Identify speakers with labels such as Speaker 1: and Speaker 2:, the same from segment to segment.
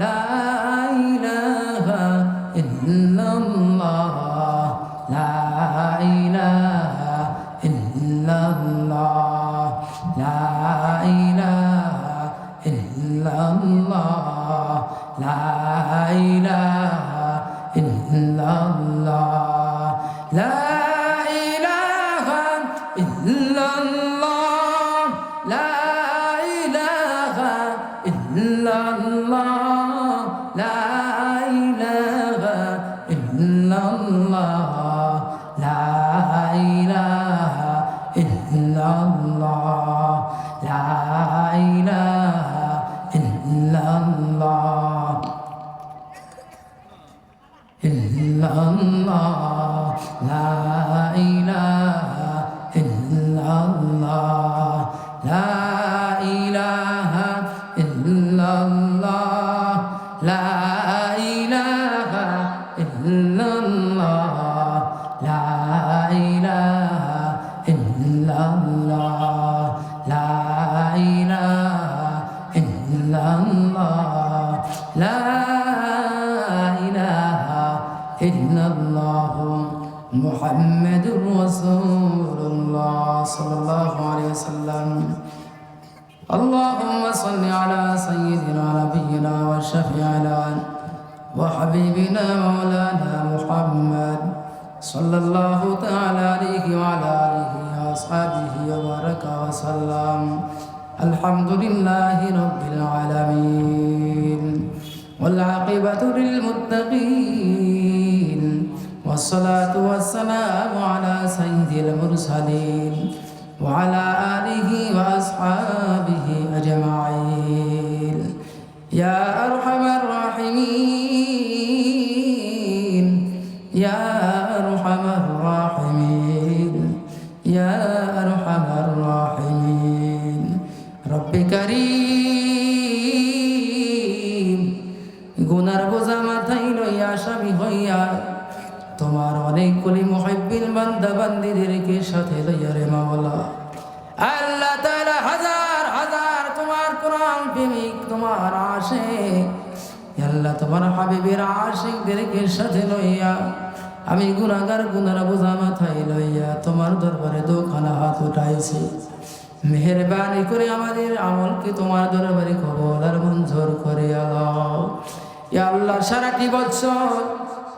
Speaker 1: লা ইলাহা ইল্লাল্লাহ লা ইলাহা ইল্লাল্লাহ লা ইলাহা ইল্লাল্লাহ লা ইলাহা ইল্লাল্লাহ লা ইলাহা ইল্লাল্লাহ লা ইলাহা ইল্লাল্লাহ লা ইলাহা ইল্লাল্লাহ লা ইলাহা ইল্লাল্লাহ লা ইলাহা ইল্লাল্লাহ illallah la ilaha illallah la ilaha illallah la ilaha illallah la ilaha illallah la ilaha illallah la illallah Muhammadur Rasulullah sallallahu alaihi wasallam Allahumma salli ala sayyidina nabiyyina wa shafi'ina wa habibina maulana Muhammad sallallahu ta'ala alaihi wa ala alihi wa ashabihi wa baraka wa sallam alhamdulillahi rabbil alamin wal aqibatu lil muttaqin والصلاة والسلام على سيد المرسلين وعلى آله وأصحابه أجمعين يا أرحم الراحمين يا أرحم الراحمين يا أرحم الراحمين رب كريم গুনার বোঝা মাথায় লইয়া স্বামী হইয়া তোমার অনেকগুলি মুহিব্বিন বান্দা বান্দীদেরকে সাথে লইয়া রে মাওলা আল্লাহ তাআলা হাজার হাজার তোমার কোরআন প্রেমিক তোমার আশিক আল্লাহ তোমার হাবিবের আশিকদেরকে সাথে লইয়া আমি গুনাহগার গুনার বোঝা মাথায় লইয়া তোমার দরবারে দোখানা হাত উঠাইছি মেহেরবানি করে আমাদের আমলকে তোমার দরবারে কবুল আর মঞ্জুর করে আল্লাহ ইয়া আল্লাহ সারাটি বছর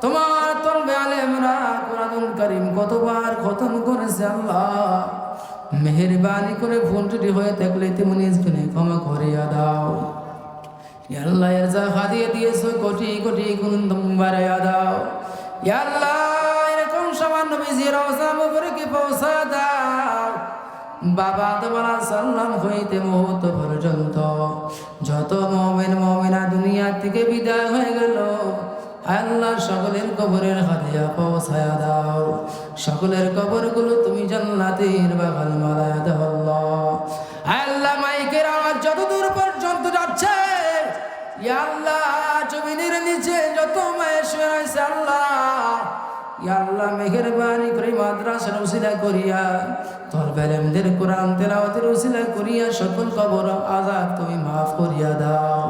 Speaker 1: তোমার তলবে আলেমরা কোরআনুল কারীম কতবার খতম করেছে আল্লাহ মেহেরবানি করে ভুল ত্রুটি হয়ে থাকলে তুমি নিজ গুণে ক্ষমা করিয়া দাও ইয়া আল্লাহ এর যা হাদিয়া দিয়েছো কোটি কোটি গুণ তুমি বাড়াইয়া দাও ইয়া আল্লাহ এরকম সামান্য নবীজির রওজা মুবারকে পৌঁছা দাও বাবা আদম আলাইহিস সালাম হইতে মুহূর্ত পর্যন্ত যত মুমিন মুমিনা দুনিয়া থেকে বিদায় হয়ে গেল আল্লাহ সকলের কবরের হাদিয়া পৌঁছায়া দাও সকলের কবরগুলো তুমি জান্নাতের বাগান বানায়া দাও আল্লাহ আল্লাহ মাইকের আওয়াজ যত দূর পর্যন্ত যাচ্ছে ইয়া আল্লাহ জমিনের নিচে যত মায়ের শুয়ে আছে আল্লাহ ইয়া আল্লাহ মেহেরবানি করে মাদ্রাসার উসিলা করিয়া তোর বেলেমদের কোরআন তেলাওয়াতের উসিলা করিয়া সকল কবর আযাব তুমি মাফ করিয়া দাও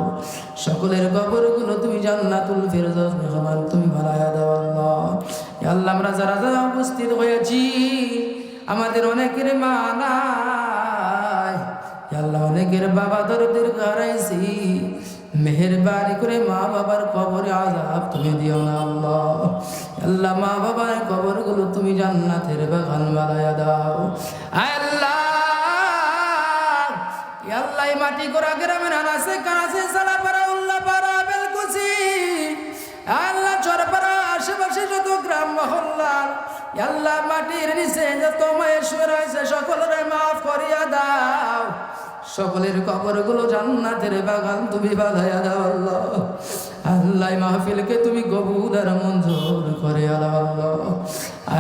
Speaker 1: সকলের কবরগুলো তুমি জান্নাতুল ফিরদাউস মেহমান তুমি বানায়া দাও আল্লাহ ইয়া আল্লাহ আমরা যারা যারা উপস্থিত হয়েছি আমাদের অনেকের মা নাই ইয়া আল্লাহ অনেকের বাবা দরদের হারাইছি মেহেরবানি করে মা বাবার কবরে আযাব তুমি দিও না আল্লাহ আল্লাহ মা বাবার কবরগুলো তুমি জান্নাতের বাগান বানায়া দাও আল্লাহ ইয়া আল্লাহ এই মাটি গোরা গ্রামের আনাসে কানাসে সালাপাড়া উল্লাপাড়া বেলকুচি আল্লাহ চরপাড়া আশেপাশে যত গ্রাম মহল্লা ইয়া আল্লাহ মাটির নিচে যত মায়ের শুয়ে রয়েছে সকলের মাফ করিয়া দাও সকলের কবরগুলো জান্নাতের বাগান তুমি বানায়া দাও আল্লাহ আল্লাহ মাহফিলকে তুমি কবুল আর মঞ্জুর করে আল্লাহ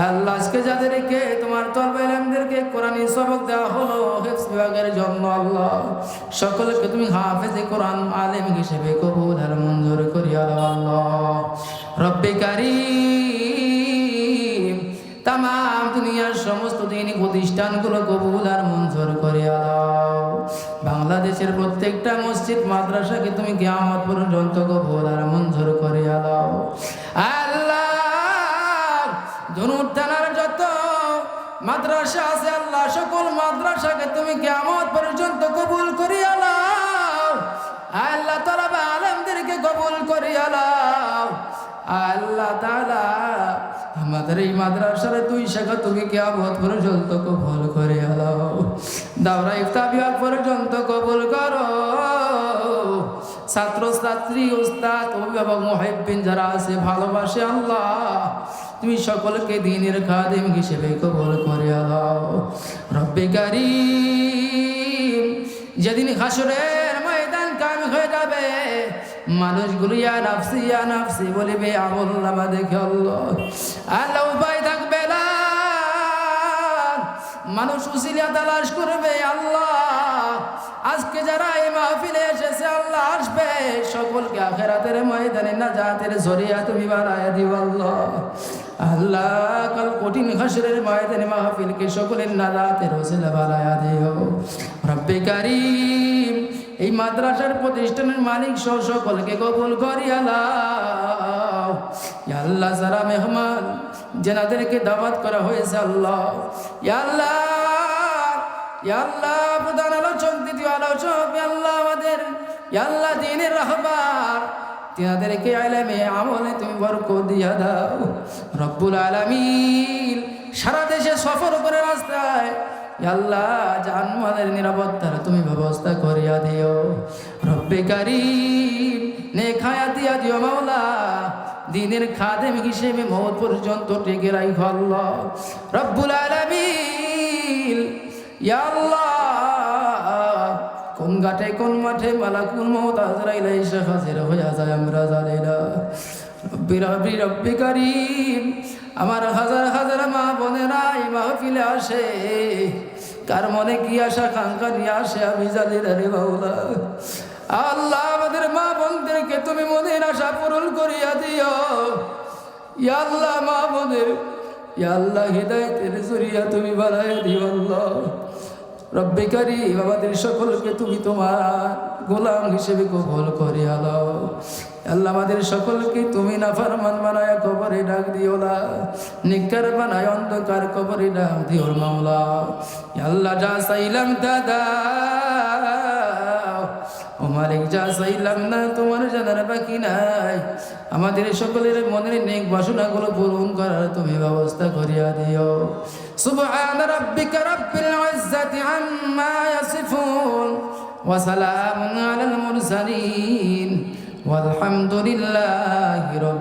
Speaker 1: আল্লাহ আজকে যাদেরকে তোমার তলবে ইলমদেরকে কোরআনী সবক দেওয়া হলো হিফজ বিভাগের জন্য আল্লাহ সকলকে তুমি হাফেজে কোরআন আলেম হিসেবে কবুল আর মঞ্জুর করে আল্লাহ রব্বে কারীম তাম দুনিয়ার সমস্ত দিনী প্রতিষ্ঠানগুলো কবুল আর মঞ্জুর করে দাও। বাংলাদেশের প্রত্যেকটা মসজিদ মাদ্রাসাকে তুমি কিয়ামত পর্যন্ত কবুল আর মঞ্জুর করে দাও আল্লাহ। ধনুর থানার যত মাদ্রাসা আছে আল্লাহ, সকল মাদ্রাসাকে তুমি কিয়ামত পর্যন্ত কবুল করিয়া নাও আল্লাহ। তাআলা আলেমদেরকে কবুল করিয়া নাও আল্লাহ তাআলা। আমাদের এই মাদ্রাসার 2 শাখা তুমি কিয়ামত পর্যন্ত কবুল করিয়া নাও। দাওরা ইফতা বিভাগ পর্যন্ত কবুল করো। ছাত্র ছাত্রী উস্তাদ অভিভাবক মুহিব্বিন যারা আছে ভালোবাসে আল্লাহ, তুমি সকলকে দ্বীনের খাদিম হিসেবে কবুল করিয়া দাও রব্বে কারীম। যেদিন হাসরের ময়দান কায়েম হয়ে যাবে, মানুষগুলো ইয়া নাফসি বলিবে, আমলনামা দেখে আল্লাহ আল্লাহ উপায় থাকবে না, মানুষ উসিলা তালাশ করবে আল্লাহ। আজকে যারা এই মাহফিলে এসেছে আল্লাহ আসবে, সকলকে আখিরাতের ময়দানে নাজাতের জরিয়া তুমি বানায়া দিও আল্লাহ। আল্লাহ কাল কঠিন হাসরের ময়দানে মাহফিলকে সকলের নাজাতের ওসিলা বানায়া দিও রব্বে কারীম। এই মাদ্রাসার প্রতিষ্ঠানের মালিক সহ সকলকে কবুল করিয়া নাও ইয়া আল্লাহ। যারা মেহমান যেনাদেরকে দাওয়াত করা হয়েছে আল্লাহ, ইয়া আল্লাহ ইয়া আল্লাহ, প্রধান আলোচক দ্বিতীয় আলোচক আল্লাহ, আমাদের ইয়া আল্লাহ দ্বীনের রাহবার, তিনাদেরকে ইলমে আমলে তুমি বরকত দিয়া দাও রব্বুল আলামিন। সারা দেশে সফর করে রাস্তায় ইয়া আল্লাহ জানমালের নিরাপত্তার তুমি ব্যবস্থা করিয়া দিও রব্বে কারীম। নেক হায়াত দিয়া দিও মাওলা, দ্বীনের খাদেম হিসেবে মওত পর্যন্ত টিকে রাখো আল্লাহ রব্বুল আলামিন। ইয়া আল্লাহ কোন ঘাটে কোন মাঠে মালাকুল মওত আজরাইল এসে হাজির হইয়া যায় আমরা জানি না রব্বে কারীম। আমার হাজার হাজার মা বোনেরা এই মাহফিলে আসে, কার মনে কি আশা কাঙ্ক্ষা নিয়ে আসে আমি জানি না রে মাওলা। আল্লাহ আমাদের মা বোনদেরকে তুমি মনের আশা পূরণ করিয়া দিও ইয়া আল্লাহ। মা বোনের ইয়া আল্লাহ হিদায়াতের জরিয়া তুমি বানাইয়া দিও আল্লাহ রব্বে কারীম। আমাদের সকলকে তুমি তোমার গোলাম হিসেবে কবুল করিয়া নাও আল্লাহ। আমাদের সকলকে তুমি নাফরমান বানায়া কবরে ডাক দিও না, নিকার বানায় অন্ধকার কবরে ডাক দিও মাওলা। আল্লাহ যা চাইলাম তা দাও ও মালিক, যা চাইলাম না তোমার জানার বাকি নাই। আমাদের সকলের মনের নেক বাসনাগুলো পূরণ করার তুমি ব্যবস্থা করিয়া দিও। সুবহান রাব্বিকা রাব্বিল ইজ্জাতি আম্মা ইয়াসিফুন ওয়া সালামুন আলাল মুরসালিন والحمد لله رب